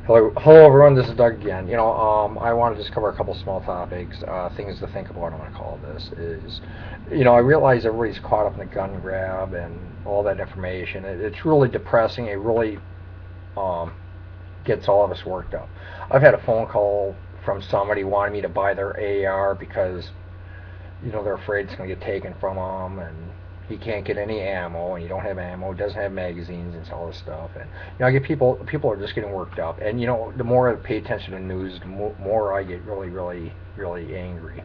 Hello everyone. This is Doug again. I want to just cover a couple small topics, things to think about. I'm going to call this is, I realize everybody's caught up in the gun grab and all that information. It's really depressing. It really um, gets all of us worked up. I've had a phone call from somebody wanting me to buy their AR because they're afraid it's going to get taken from them, and he can't get any ammo, and you don't have ammo, doesn't have magazines, and all this stuff. And I get people are just getting worked up, and the more I pay attention to the news, the more I get really, really, really angry,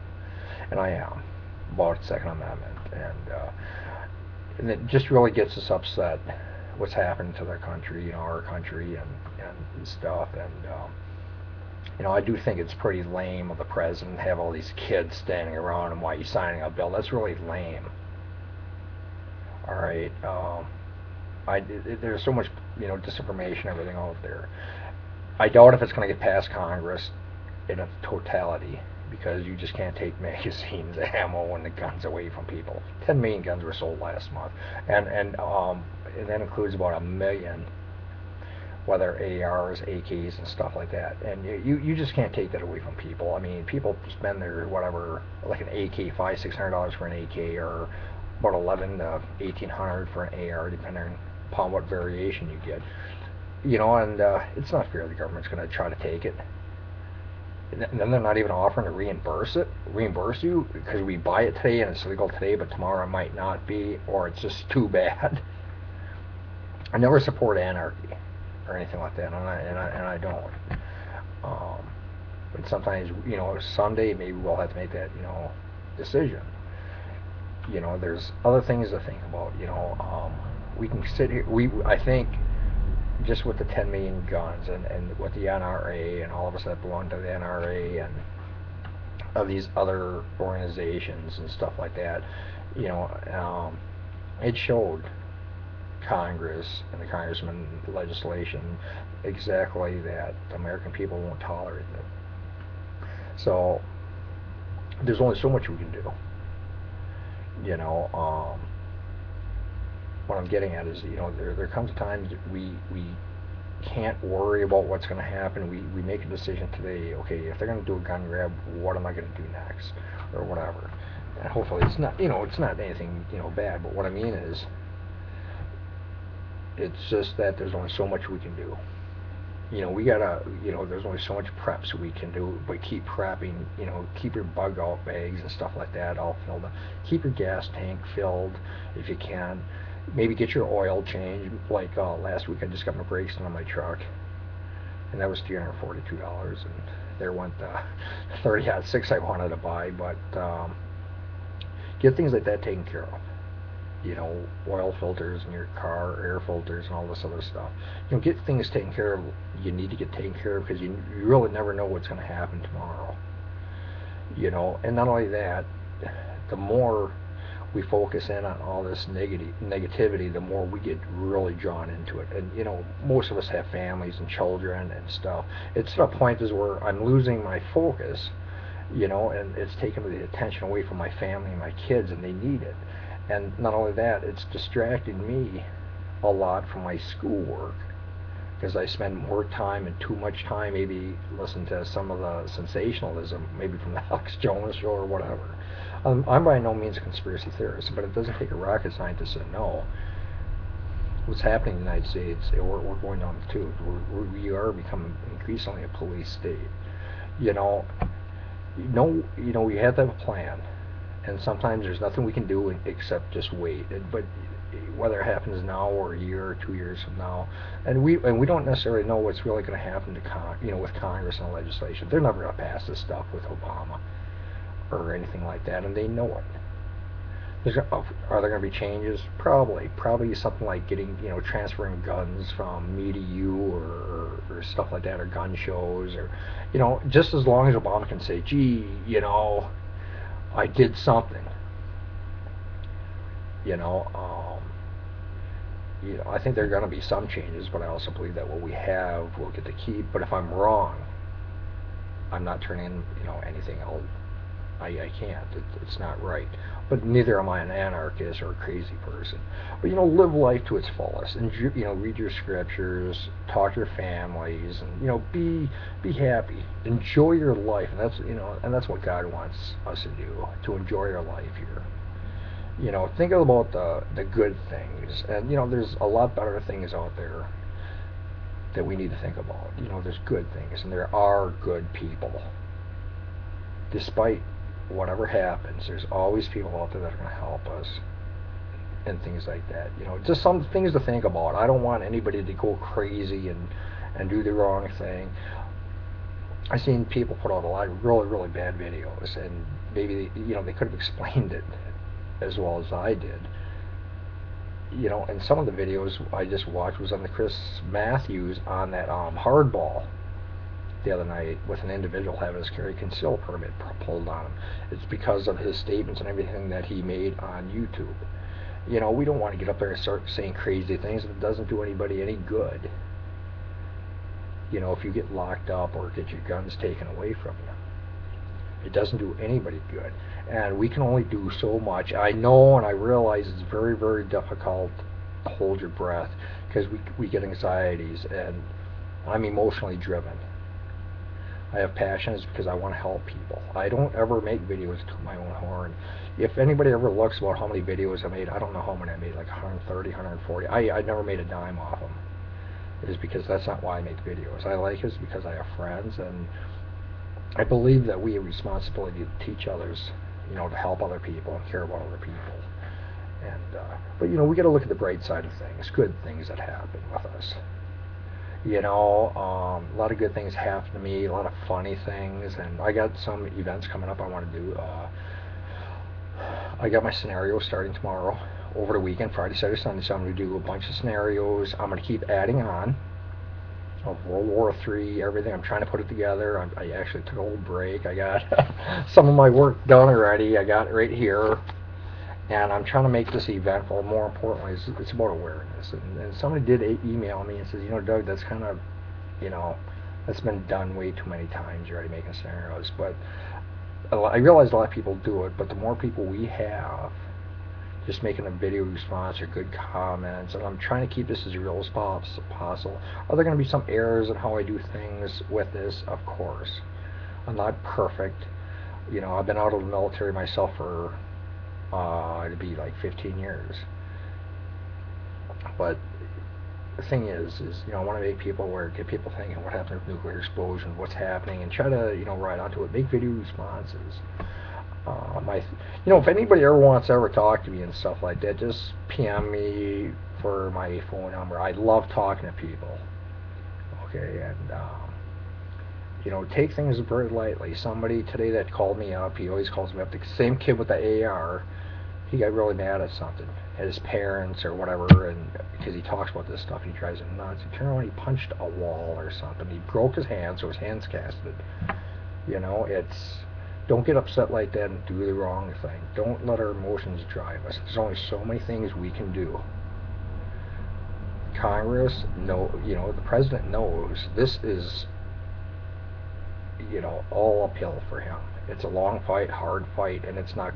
and I am about the Second Amendment, and it just really gets us upset what's happened to their country, our country, and stuff, and I do think it's pretty lame of the president to have all these kids standing around and why he's signing a bill. That's really lame. All right. There's so much, disinformation, everything out there. I doubt if it's going to get past Congress in a totality because you just can't take magazines, ammo, and the guns away from people. 10 million guns were sold last month, and that includes about 1 million, whether ARs, AKs, and stuff like that. And you just can't take that away from people. I mean, people spend their whatever, like an AK, $500-600 for an AK, or about 11 to 1800 for an AR, depending upon what variation you get. And it's not fair. The government's going to try to take it, and then they're not even offering to reimburse you because we buy it today and it's legal today, but tomorrow it might not be, or it's just too bad. I never support anarchy or anything like that, and I don't. But sometimes, someday maybe we'll have to make that, decision. There's other things to think about. We can sit here. I think, just with the 10 million guns and with the NRA and all of us that belong to the NRA and of these other organizations and stuff like that, it showed Congress and the congressman legislation exactly that the American people won't tolerate it. So there's only so much we can do. What I'm getting at is, there comes times that we can't worry about what's going to happen. We make a decision today. Okay, if they're going to do a gun grab, what am I going to do next, or whatever. And hopefully it's not, it's not anything, bad. But what I mean is, it's just that there's only so much we can do. We gotta, there's only so much preps we can do, but keep prepping, keep your bug out bags and stuff like that all filled up. Keep your gas tank filled if you can. Maybe get your oil changed. Like last week, I just got my brakes done on my truck, and that was $342, and there went the 30-06 I wanted to buy. But get things like that taken care of. Oil filters in your car, air filters, and all this other stuff. Get things taken care of. You need to get taken care of because you really never know what's going to happen tomorrow. And not only that, the more we focus in on all this negativity, the more we get really drawn into it. And most of us have families and children and stuff. It's to the point is where I'm losing my focus, and it's taking the attention away from my family and my kids, and they need it. And not only that, it's distracting me a lot from my schoolwork because I spend more time and too much time maybe listening to some of the sensationalism, maybe from the Alex Jones show or whatever. I'm by no means a conspiracy theorist, but it doesn't take a rocket scientist to know what's happening in the United States. We're going down the tube. We are becoming increasingly a police state. We have to have a plan. And sometimes there's nothing we can do except just wait. But whether it happens now or a year or 2 years from now, and we don't necessarily know what's really going to happen to with Congress and legislation. They're never going to pass this stuff with Obama or anything like that, and they know it. Are there going to be changes? Probably something like transferring guns from me to you or stuff like that, or gun shows, or just as long as Obama can say, gee, I did something. I think there are going to be some changes, but I also believe that what we have we'll get to keep. But if I'm wrong, I'm not turning anything. I can't. It's not right. But neither am I an anarchist or a crazy person. But live life to its fullest, and read your scriptures, talk to your families, and be happy, enjoy your life, and that's what God wants us to do, to enjoy our life here. Think about the good things, and there's a lot better things out there that we need to think about. There's good things, and there are good people. Despite whatever happens, there's always people out there that are going to help us and things like that. Just some things to think about. I don't want anybody to go crazy and do the wrong thing. I've seen people put out a lot of really, really bad videos, and maybe they could have explained it as well as I did. And some of the videos I just watched was on the Chris Matthews on that hardball the other night, with an individual having his carry conceal permit pulled on him. It's because of his statements and everything that he made on YouTube. We don't want to get up there and start saying crazy things. It doesn't do anybody any good. If you get locked up or get your guns taken away from you, it doesn't do anybody good. And we can only do so much. I know, and I realize it's very, very difficult to hold your breath, because we get anxieties, and I'm emotionally driven. I have passions because I want to help people. I don't ever make videos to my own horn. If anybody ever looks about how many videos I made, I don't know how many I made, like 130, 140. I never made a dime off them. It is because that's not why I make videos. I like it because I have friends, and I believe that we have a responsibility to teach others, to help other people and care about other people. And but we got to look at the bright side of things, good things that happen with us. A lot of good things happen to me, a lot of funny things, and I got some events coming up I want to do. I got my scenario starting tomorrow, over the weekend, Friday, Saturday, Sunday, so I'm going to do a bunch of scenarios. I'm going to keep adding on, of World War III, everything. I'm trying to put it together. I actually took a little break. I got some of my work done already. I got it right here. And I'm trying to make this eventful. More importantly, it's about awareness. And somebody did email me and says, Doug, that's kind of, that's been done way too many times. You're already making scenarios. But I realize a lot of people do it, but the more people we have just making a video response or good comments, and I'm trying to keep this as real as possible. Are there going to be some errors in how I do things with this? Of course. I'm not perfect. I've been out of the military myself for it'd be like 15 years. But the thing is I want to make people aware, get people thinking what happened with nuclear explosion, what's happening, and try to ride onto it, make video responses. If anybody ever wants to ever talk to me and stuff like that, just PM me for my phone number. I love talking to people. Okay, and take things very lightly. Somebody today that called me up, he always calls me up, the same kid with the AR, he got really mad at something, at his parents or whatever, and because he talks about this stuff, he drives him nuts. He turned around, he punched a wall or something. He broke his hand, so his hand's casted. Don't get upset like that and do the wrong thing. Don't let our emotions drive us. There's only so many things we can do. Congress, the president knows this is, all uphill for him. It's a long fight, hard fight, and it's not,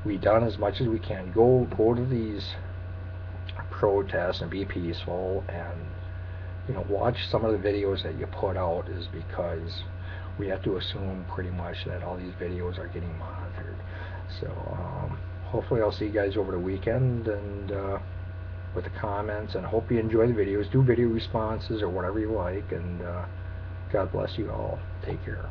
we done as much as we can. Go to these protests and be peaceful, and watch some of the videos that you put out, is because we have to assume pretty much that all these videos are getting monitored. So hopefully I'll see you guys over the weekend, and with the comments, and hope you enjoy the videos. Do video responses or whatever you like, and God bless you all. Take care.